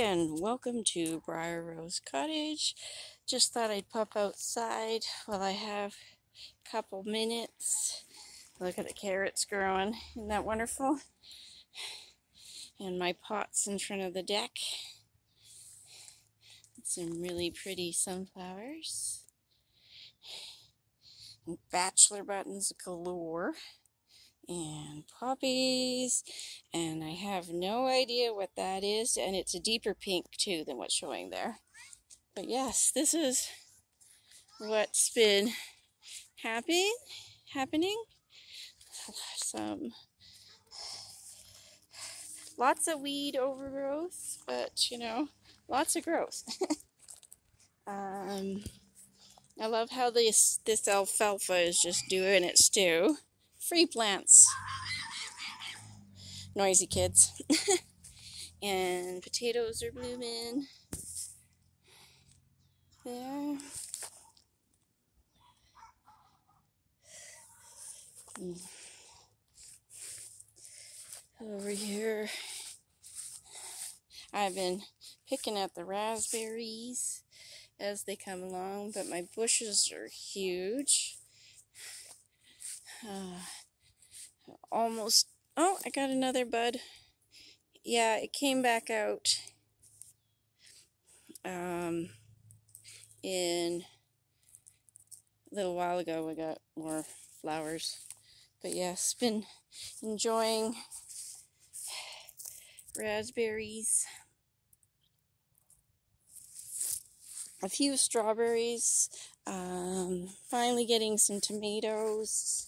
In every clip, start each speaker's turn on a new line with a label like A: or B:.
A: and welcome to Briar Rose Cottage. Just thought I'd pop outside while I have a couple minutes. Look at the carrots growing. Isn't that wonderful? And my pots in front of the deck. Some really pretty sunflowers. And bachelor buttons galore. And poppies, and I have no idea what that is, and it's a deeper pink too than what's showing there. But yes, this is what's been happening. Lots of weed overgrowth, but you know, lots of growth. I love how this alfalfa is just doing its due. Free plants. Noisy kids. And potatoes are blooming there. Over here, I've been picking at the raspberries as they come along, but my bushes are huge. Almost, oh, I got another bud. Yeah, it came back out in a little while ago. We got more flowers. But yes, been enjoying raspberries. A few strawberries. Finally getting some tomatoes.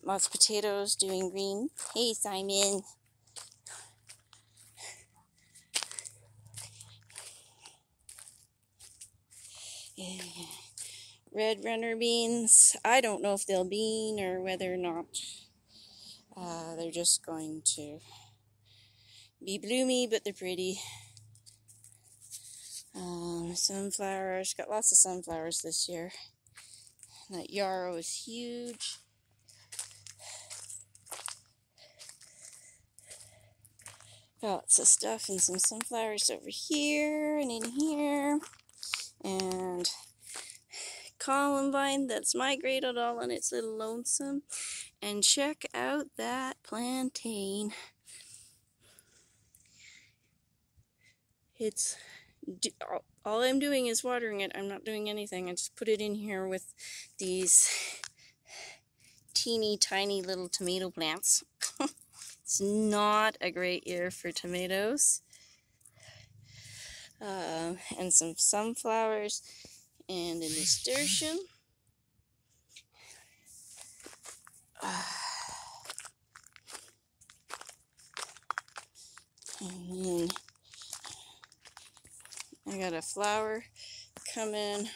A: Lots of potatoes doing green. Hey, Simon. Yeah. Red runner beans. I don't know if they'll bean or whether or not they're just going to be bloomy, but they're pretty. Sunflowers. Got lots of sunflowers this year. That yarrow is huge. Got lots of stuff and some sunflowers over here and in here. And columbine that's migrated all on its little lonesome. And check out that plantain. It's all I'm doing is watering it. I'm not doing anything. I just put it in here with these teeny tiny little tomato plants. It's not a great year for tomatoes. And some sunflowers and a nasturtium. And then I got a flower coming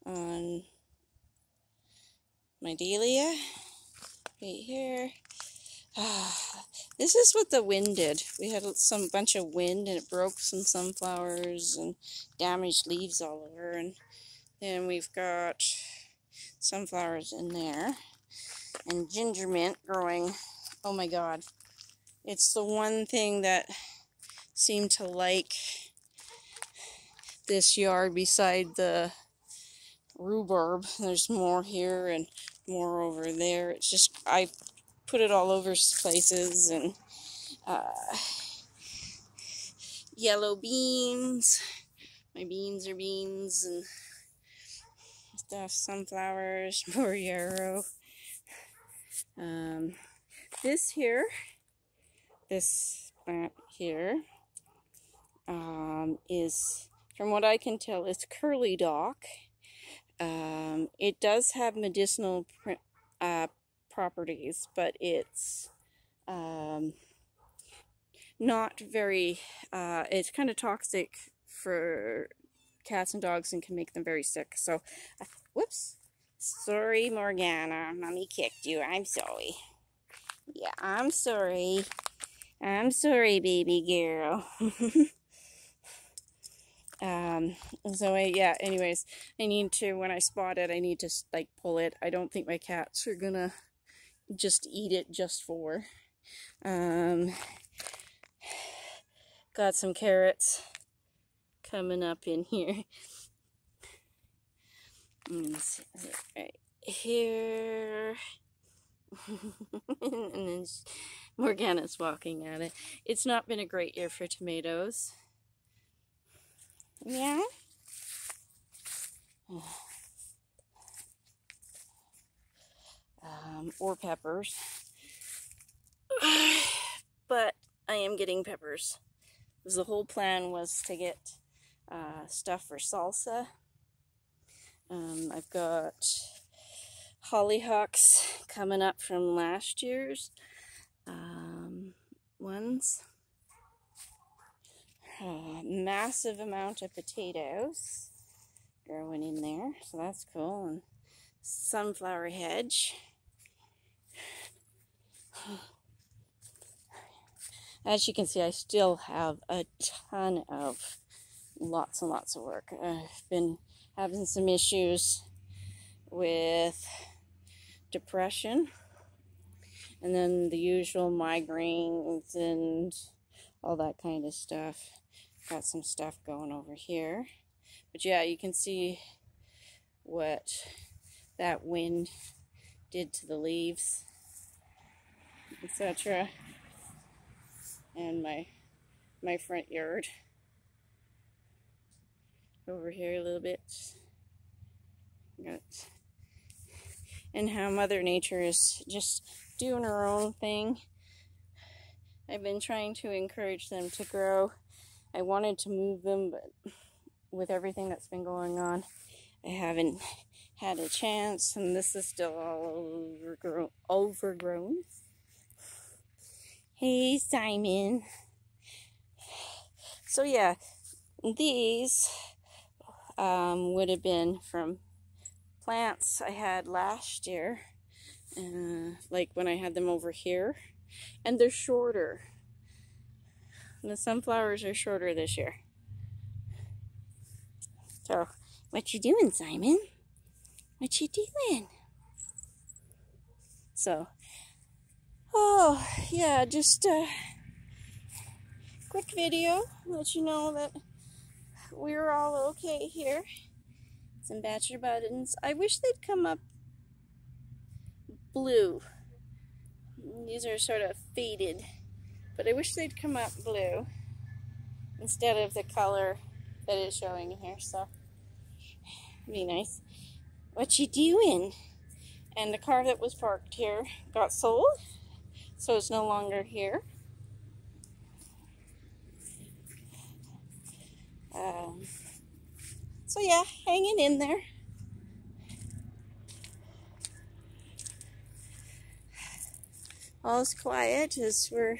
A: on my dahlia right here. This is what the wind did. We had some bunch of wind and it broke some sunflowers and damaged leaves all over. And then we've got sunflowers in there and ginger mint growing. Oh my God. It's the one thing that seemed to like this yard beside the rhubarb. There's more here and more over there. It's just, I put it all over places. And yellow beans. My beans are beans and stuff. Sunflowers, more yarrow. This plant here is, from what I can tell, it's curly dock. It does have medicinal properties, but it's not very, it's kind of toxic for cats and dogs and can make them very sick. So, whoops. Sorry, Morgana. Mommy kicked you. I'm sorry. Yeah, I'm sorry. I'm sorry, baby girl. Anyways, I need to, when I spot it, I need to, like, pull it. I don't think my cats are gonna just eat it just for. Got some carrots coming up in here. Right here. And then Morgana's walking at it. It's not been a great year for tomatoes. Yeah? Or peppers. But I am getting peppers. Because the whole plan was to get stuff for salsa. I've got hollyhocks coming up from last year's ones. Massive amount of potatoes growing in there, so that's cool. And sunflower hedge. As you can see, I still have a ton of lots and lots of work. I've been having some issues with depression, and then the usual migraines and all that kind of stuff. Got some stuff going over here. But yeah, you can see what that wind did to the leaves, etc. And my front yard over here a little bit. And how Mother Nature is just doing her own thing. I've been trying to encourage them to grow. I wanted to move them, but with everything that's been going on, I haven't had a chance, and this is still all overgrown. Hey, Simon. So yeah, these would have been from plants I had last year, like when I had them over here, and they're shorter. And the sunflowers are shorter this year. So, what you doing, Simon? What you doing? So, oh yeah, just a quick video, let you know that we're all okay here. Some bachelor buttons. I wish they'd come up blue. These are sort of faded, but I wish they'd come up blue instead of the color that is showing in here. So, it'd be nice. What you doing? And the car that was parked here got sold, so it's no longer here. So yeah, hanging in there. All's quiet as we're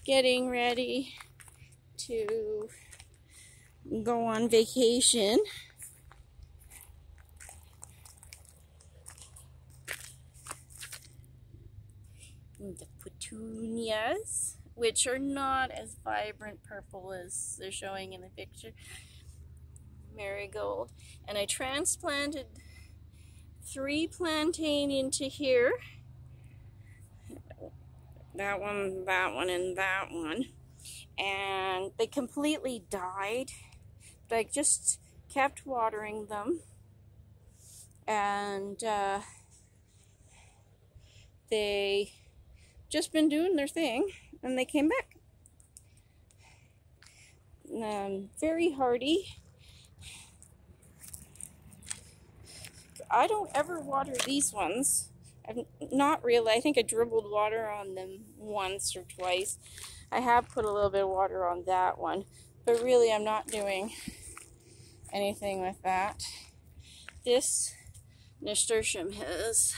A: getting ready to go on vacation. The petunias, which are not as vibrant purple as they're showing in the picture. Marigold. And I transplanted 3 plantain into here. That one, and that one. And they completely died. But I just kept watering them. And they just been doing their thing. And they came back. Very hardy. I don't ever water these ones. I've not really. I think I dribbled water on them once or twice. I have put a little bit of water on that one, but really I'm not doing anything with that. This nasturtium has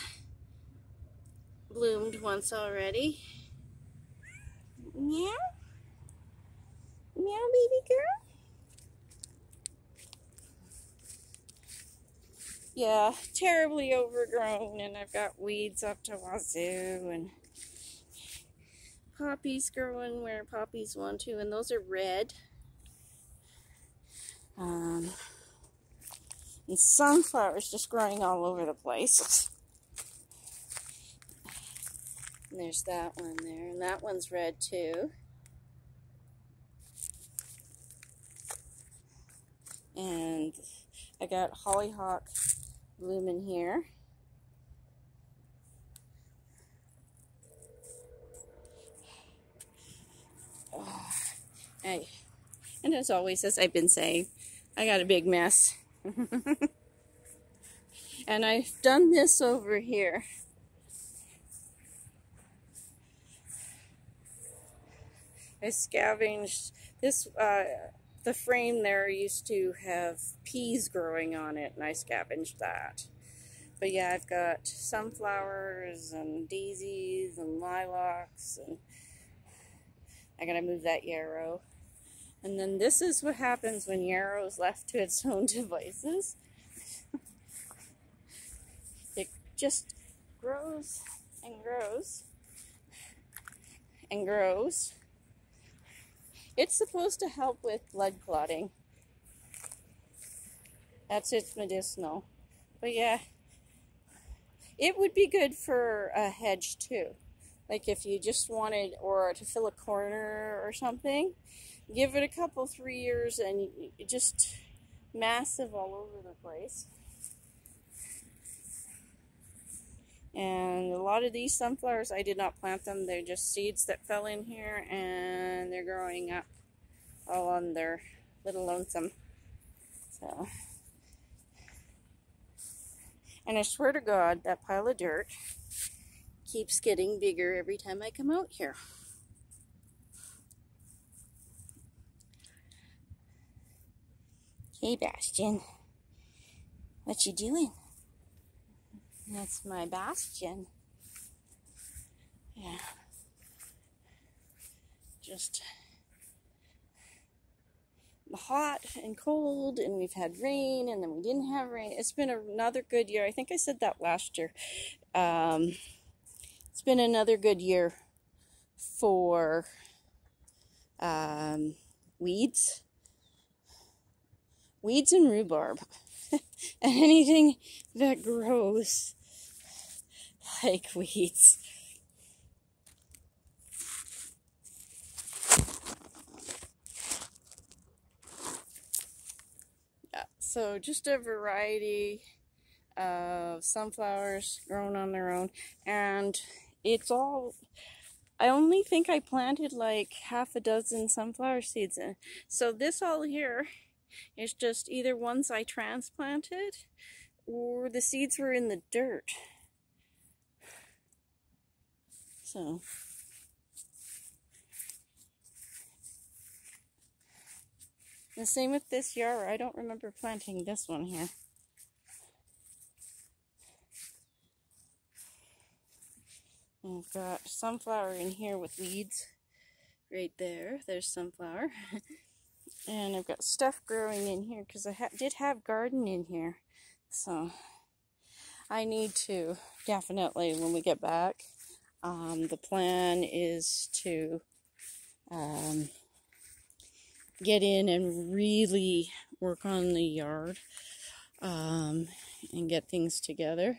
A: bloomed once already. Meow? Meow, baby girl? Yeah, terribly overgrown, and I've got weeds up to wazoo, and poppies growing where poppies want to, and those are red. And sunflowers just growing all over the place. And there's that one there, and that one's red too. And I got hollyhock blooming here. Oh, hey. And as always, as I've been saying, I got a big mess. And I've done this over here. I scavenged this, the frame there used to have peas growing on it, and I scavenged that. But yeah, I've got sunflowers and daisies and lilacs, and I gotta move that yarrow. And then this is what happens when yarrow is left to its own devices. It just grows and grows and grows. It's supposed to help with blood clotting. That's its medicinal. But yeah, it would be good for a hedge too. Like if you just wanted, or to fill a corner or something, give it a couple, 3 years, and just massive all over the place. And a lot of these sunflowers, I did not plant them. They're just seeds that fell in here, and they're growing up all on their little lonesome. So, and I swear to God, that pile of dirt keeps getting bigger every time I come out here. Hey, Bastion. What you doing? That's my Bastion. Yeah. Just hot and cold, and we've had rain, and then we didn't have rain. It's been another good year. I think I said that last year. It's been another good year for weeds and rhubarb. And anything that grows like weeds. Yeah, so just a variety of sunflowers grown on their own, and it's all, I only think I planted like half a dozen sunflower seeds in. So this all here is just either ones I transplanted or the seeds were in the dirt. So the same with this yarrow. I don't remember planting this one here. And I've got sunflower in here with weeds right there. There's sunflower. And I've got stuff growing in here because I did have garden in here. So I need to definitely, when we get back, the plan is to get in and really work on the yard and get things together.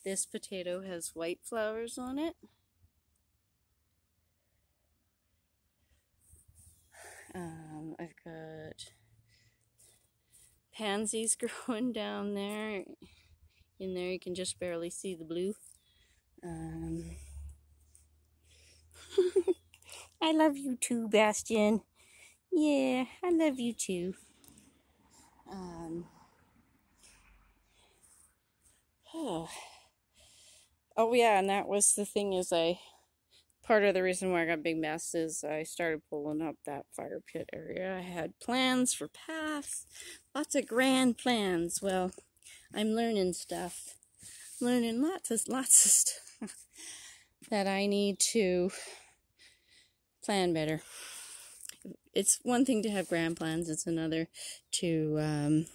A: This potato has white flowers on it. I've got pansies growing down there. In there you can just barely see the blue. I love you too, Bastion. Yeah, I love you too. Oh yeah, and that was the thing, is part of the reason why I got a big mess is I started pulling up that fire pit area. I had plans for paths, lots of grand plans. Well, I'm learning stuff. Learning lots of stuff that I need to plan better. It's one thing to have grand plans, it's another to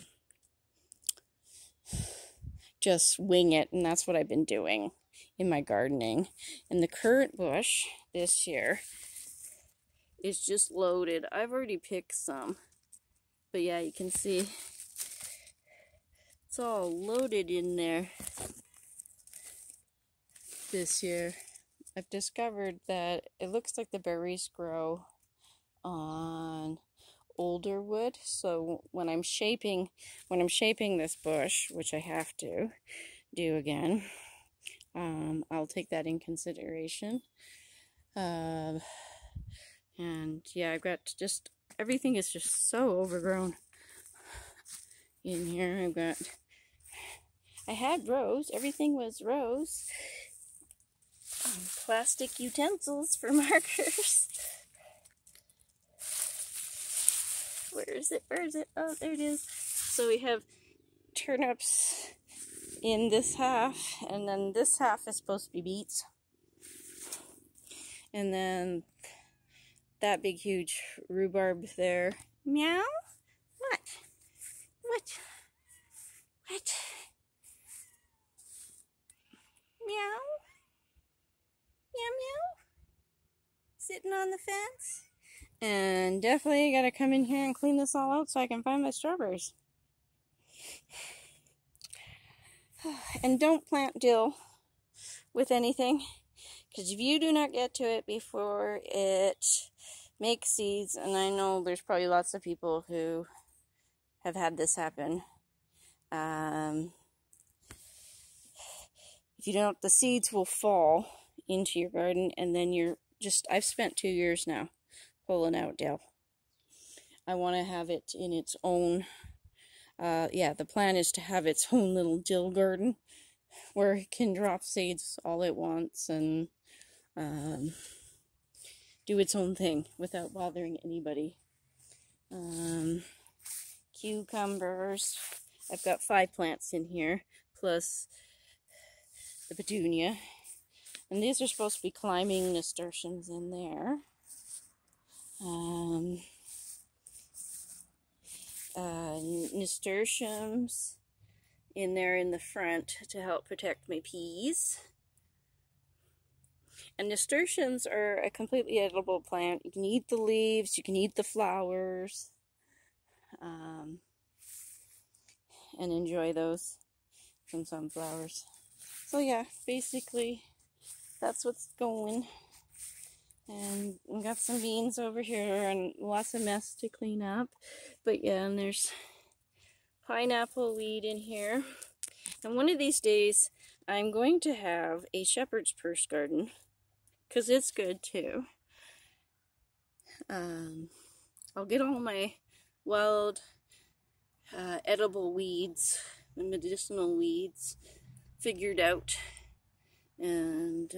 A: just wing it, and that's what I've been doing in my gardening. And the currant bush this year is just loaded. I've already picked some, but yeah, you can see it's all loaded in there. this year. I've discovered that it looks like the berries grow on older wood. So when I'm shaping this bush, which I have to do again, I'll take that in consideration. And yeah, I've got just everything is just so overgrown in here. I had rose. Everything was rose. Plastic utensils for markers. Where is it? Where is it? Oh, there it is. So we have turnips in this half, and then this half is supposed to be beets. And then that big huge rhubarb there. Meow? What? What? What? Meow? Meow meow? Sitting on the fence? And definitely gotta come in here and clean this all out so I can find my strawberries. And don't plant dill with anything, because if you do not get to it before it makes seeds, and I know there's probably lots of people who have had this happen, if you don't, the seeds will fall into your garden, and then I've spent 2 years now pulling out dill. I want to have it in its own, the plan is to have its own little dill garden where it can drop seeds all at once and do its own thing without bothering anybody. Cucumbers. I've got 5 plants in here, plus the petunia. And these are supposed to be climbing nasturtiums in there. Nasturtiums in there in the front to help protect my peas. And nasturtiums are a completely edible plant. You can eat the leaves, you can eat the flowers, and enjoy those from sunflowers. So yeah, basically that's what's going. And we got some beans over here and lots of mess to clean up. But yeah, and there's pineapple weed in here. And one of these days, I'm going to have a shepherd's purse garden, because it's good too. I'll get all my wild edible weeds, the medicinal weeds, figured out, and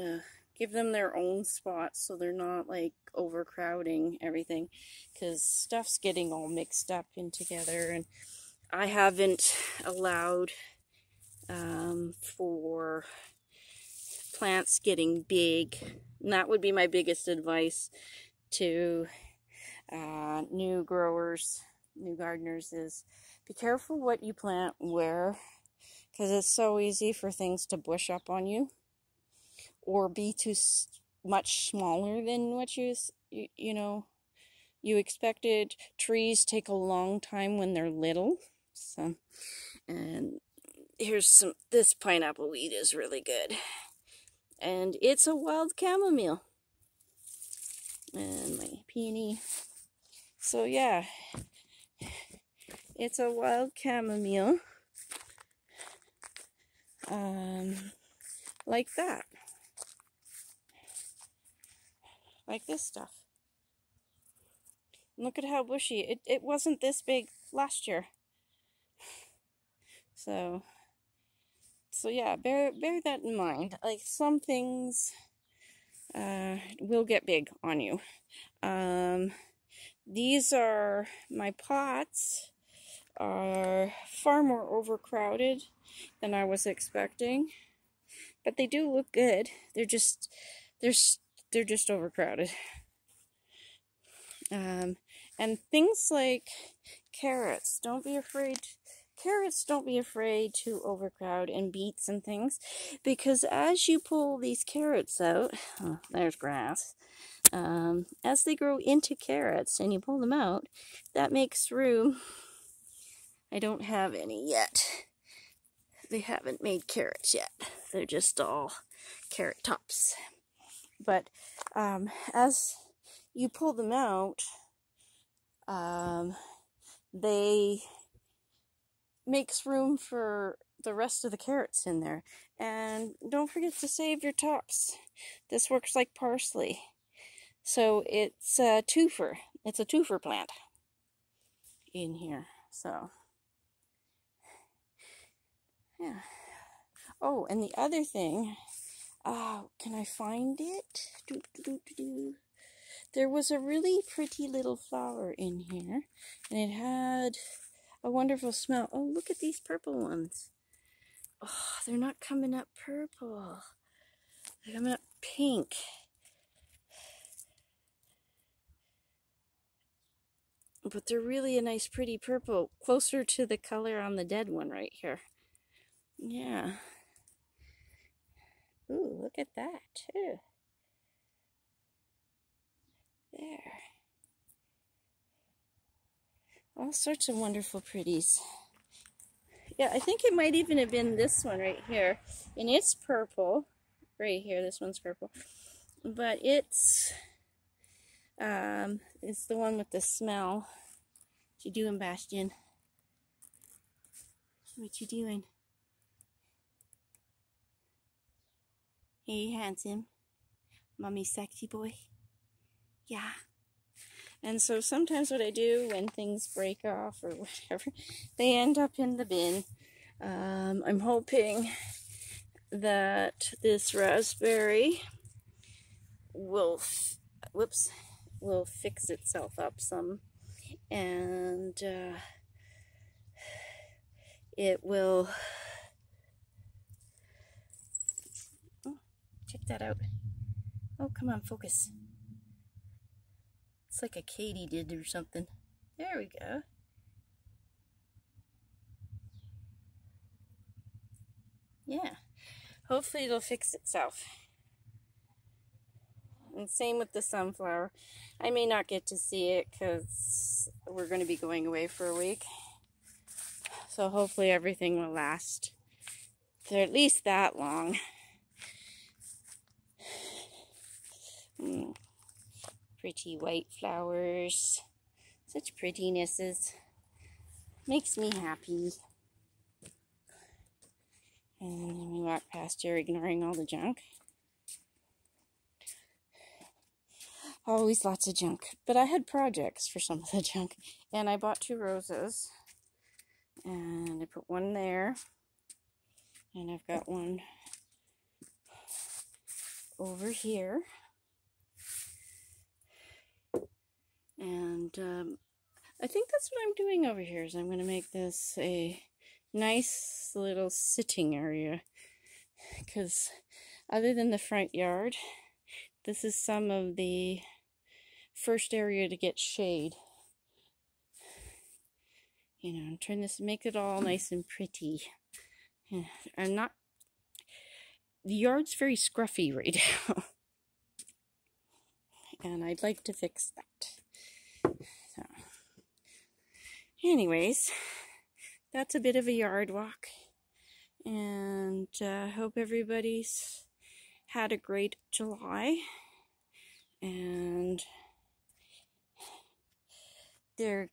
A: give them their own spots so they're not like overcrowding everything, because stuff's getting all mixed up in together, and I haven't allowed for plants getting big. And that would be my biggest advice to new growers, new gardeners, is be careful what you plant where, because it's so easy for things to bush up on you or be too much smaller than what you expected. Trees take a long time when they're little. So, and this pineapple weed is really good. And it's a wild chamomile. And my peony. So yeah, it's a wild chamomile. Like that. Like this stuff. Look at how bushy. It wasn't this big last year. So yeah, bear that in mind. Like, some things will get big on you. These are, my pots are far more overcrowded than I was expecting, but they do look good. They're just overcrowded. And things like carrots, don't be afraid to overcrowd, and beets and things, because as you pull these carrots out, there's grass, as they grow into carrots and you pull them out, that makes room. I don't have any yet. They haven't made carrots yet. They're just all carrot tops. But as you pull them out, they makes room for the rest of the carrots in there. And don't forget to save your tops. This works like parsley. So it's a twofer. It's a twofer plant in here. So, yeah. Oh, and the other thing, can I find it? There was a really pretty little flower in here, and it had a wonderful smell. Oh, look at these purple ones. Oh, they're not coming up purple. They're coming up pink. But they're really a nice pretty purple, closer to the color on the dead one right here. Yeah. Ooh, look at that too. There. All sorts of wonderful pretties. Yeah, I think it might even have been this one right here. And it's purple. Right here, this one's purple. But it's the one with the smell. What you doing, Bastion? What you doing? Hey, handsome. Mommy sexy boy. Yeah. And so sometimes what I do when things break off or whatever, they end up in the bin. I'm hoping that this raspberry will, will fix itself up some. And it will, oh, check that out. Oh, come on, focus. It's like a katydid or something. There we go. Yeah. Hopefully it'll fix itself. And same with the sunflower. I may not get to see it because we're going to be going away for a week. So hopefully everything will last for at least that long. Pretty white flowers. Such prettinesses. Makes me happy. And then we walk past here ignoring all the junk. Always lots of junk. But I had projects for some of the junk. And I bought 2 roses. And I put one there. And I've got one over here. And I think that's what I'm doing over here. Is I'm going to make this a nice little sitting area. Because other than the front yard, this is some of the first area to get shade. You know, and turn this, make it all nice and pretty. I'm not, the yard's very scruffy right now. And I'd like to fix that. So, anyways, that's a bit of a yard walk. And hope everybody's had a great July. And your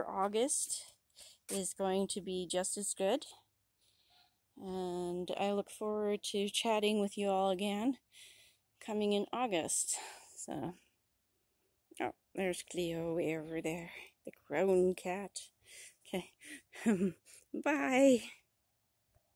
A: August is going to be just as good. And I look forward to chatting with you all again coming in August. So, oh, there's Cleo way over there, the crone cat. Okay, bye.